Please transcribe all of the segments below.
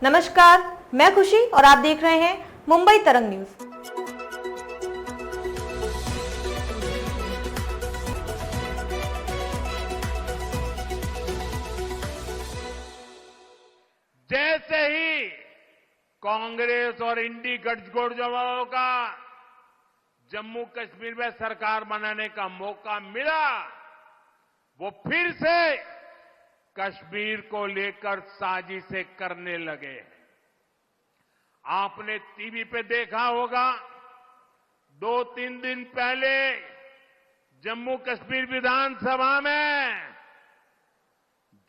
नमस्कार, मैं खुशी और आप देख रहे हैं मुंबई तरंग न्यूज। जैसे ही कांग्रेस और इंडी गठजोड़ वालों का जम्मू कश्मीर में सरकार बनाने का मौका मिला, वो फिर से कश्मीर को लेकर साजिशें करने लगे। आपने टीवी पे देखा होगा, 2-3 दिन पहले जम्मू कश्मीर विधानसभा में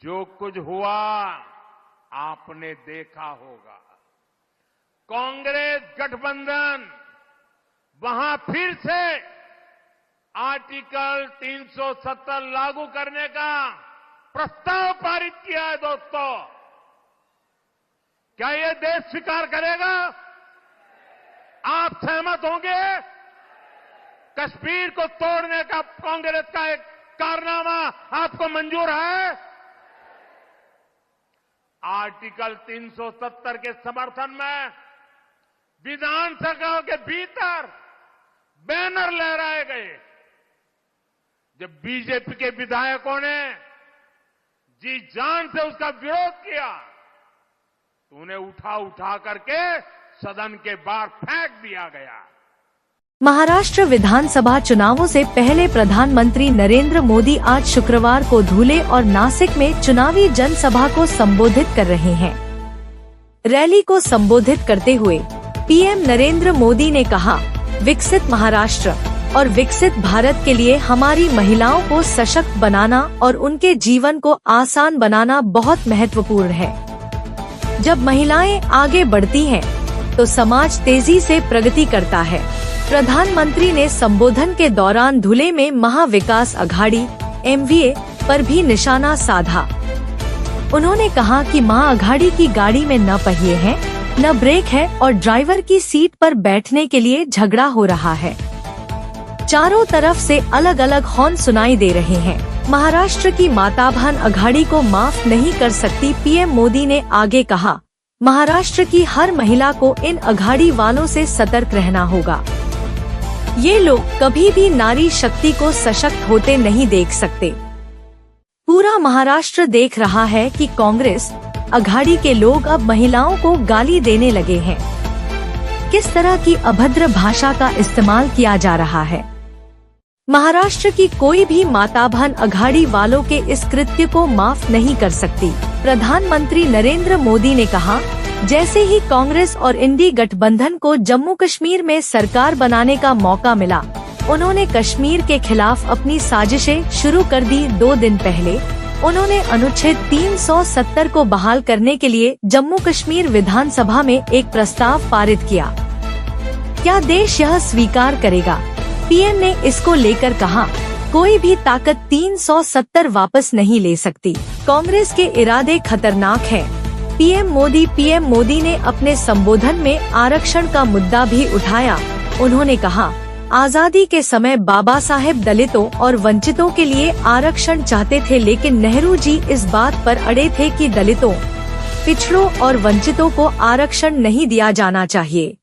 जो कुछ हुआ आपने देखा होगा। कांग्रेस गठबंधन वहां फिर से आर्टिकल 370 लागू करने का प्रस्ताव पारित किया है। दोस्तों, क्या यह देश स्वीकार करेगा? आप सहमत होंगे? कश्मीर को तोड़ने का कांग्रेस का एक कारनामा आपको मंजूर है? आर्टिकल 370 के समर्थन में विधानसभा के भीतर बैनर लहराए गए। जब बीजेपी के विधायकों ने जी जान से उसका विरोध किया तो उन्हें उठा करके सदन के बाहर फेंक दिया गया। महाराष्ट्र विधानसभा चुनावों से पहले प्रधानमंत्री नरेंद्र मोदी आज शुक्रवार को धुले और नासिक में चुनावी जनसभा को संबोधित कर रहे हैं। रैली को संबोधित करते हुए पीएम नरेंद्र मोदी ने कहा, विकसित महाराष्ट्र और विकसित भारत के लिए हमारी महिलाओं को सशक्त बनाना और उनके जीवन को आसान बनाना बहुत महत्वपूर्ण है। जब महिलाएं आगे बढ़ती हैं, तो समाज तेजी से प्रगति करता है। प्रधानमंत्री ने संबोधन के दौरान धुले में महाविकास अघाड़ी (MVA) पर भी निशाना साधा। उन्होंने कहा कि महाअघाड़ी की गाड़ी में न पहिए हैं, न ब्रेक है और ड्राइवर की सीट पर बैठने के लिए झगड़ा हो रहा है। चारों तरफ से अलग अलग हॉर्न सुनाई दे रहे हैं। महाराष्ट्र की माताबहन अघाड़ी को माफ नहीं कर सकती। पीएम मोदी ने आगे कहा, महाराष्ट्र की हर महिला को इन अघाड़ी वालों से सतर्क रहना होगा। ये लोग कभी भी नारी शक्ति को सशक्त होते नहीं देख सकते। पूरा महाराष्ट्र देख रहा है कि कांग्रेस अघाड़ी के लोग अब महिलाओं को गाली देने लगे हैं। किस तरह की अभद्र भाषा का इस्तेमाल किया जा रहा है। महाराष्ट्र की कोई भी माताबहन अघाड़ी वालों के इस कृत्य को माफ नहीं कर सकती। प्रधानमंत्री नरेंद्र मोदी ने कहा, जैसे ही कांग्रेस और इंडी गठबंधन को जम्मू कश्मीर में सरकार बनाने का मौका मिला, उन्होंने कश्मीर के खिलाफ अपनी साजिशें शुरू कर दी। 2 दिन पहले उन्होंने अनुच्छेद 370 को बहाल करने के लिए जम्मू कश्मीर विधानसभा में एक प्रस्ताव पारित किया। क्या देश यह स्वीकार करेगा? पीएम ने इसको लेकर कहा, कोई भी ताकत 370 वापस नहीं ले सकती। कांग्रेस के इरादे खतरनाक हैं। पीएम मोदी ने अपने संबोधन में आरक्षण का मुद्दा भी उठाया। उन्होंने कहा, आजादी के समय बाबा साहेब दलितों और वंचितों के लिए आरक्षण चाहते थे, लेकिन नेहरू जी इस बात पर अड़े थे कि दलितों, पिछड़ों और वंचितों को आरक्षण नहीं दिया जाना चाहिए।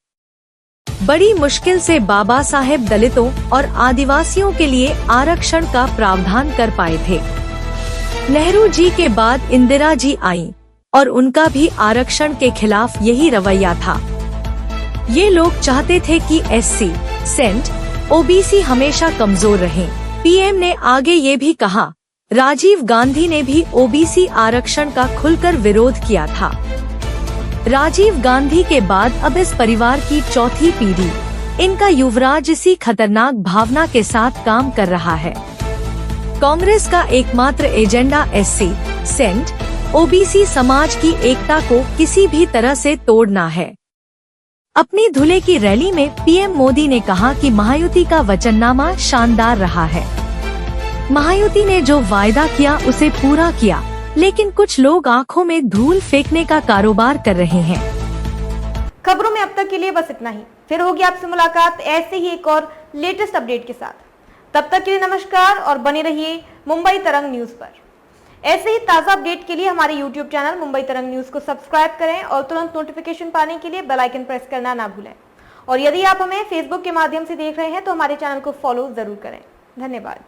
बड़ी मुश्किल से बाबा साहेब दलितों और आदिवासियों के लिए आरक्षण का प्रावधान कर पाए थे। नेहरू जी के बाद इंदिरा जी आईं और उनका भी आरक्षण के खिलाफ यही रवैया था। ये लोग चाहते थे कि SC, सेंट, OBC हमेशा कमजोर रहें। पीएम ने आगे ये भी कहा, राजीव गांधी ने भी OBC आरक्षण का खुलकर विरोध किया था। राजीव गांधी के बाद अब इस परिवार की चौथी पीढ़ी, इनका युवराज इसी खतरनाक भावना के साथ काम कर रहा है। कांग्रेस का एकमात्र एजेंडा SC, सेंट, OBC समाज की एकता को किसी भी तरह से तोड़ना है। अपनी धुले की रैली में पीएम मोदी ने कहा कि महायुति का वचननामा शानदार रहा है। महायुति ने जो वायदा किया उसे पूरा किया, लेकिन कुछ लोग आंखों में धूल फेंकने का कारोबार कर रहे हैं। खबरों में अब तक के लिए बस इतना ही। फिर होगी आपसे मुलाकात ऐसे ही एक और लेटेस्ट अपडेट के साथ। तब तक के लिए नमस्कार और बने रहिए मुंबई तरंग न्यूज पर। ऐसे ही ताजा अपडेट के लिए हमारे YouTube चैनल मुंबई तरंग न्यूज को सब्सक्राइब करें और तुरंत नोटिफिकेशन पाने के लिए बेल आइकन प्रेस करना ना भूलें। और यदि आप हमें फेसबुक के माध्यम से देख रहे हैं तो हमारे चैनल को फॉलो जरूर करें। धन्यवाद।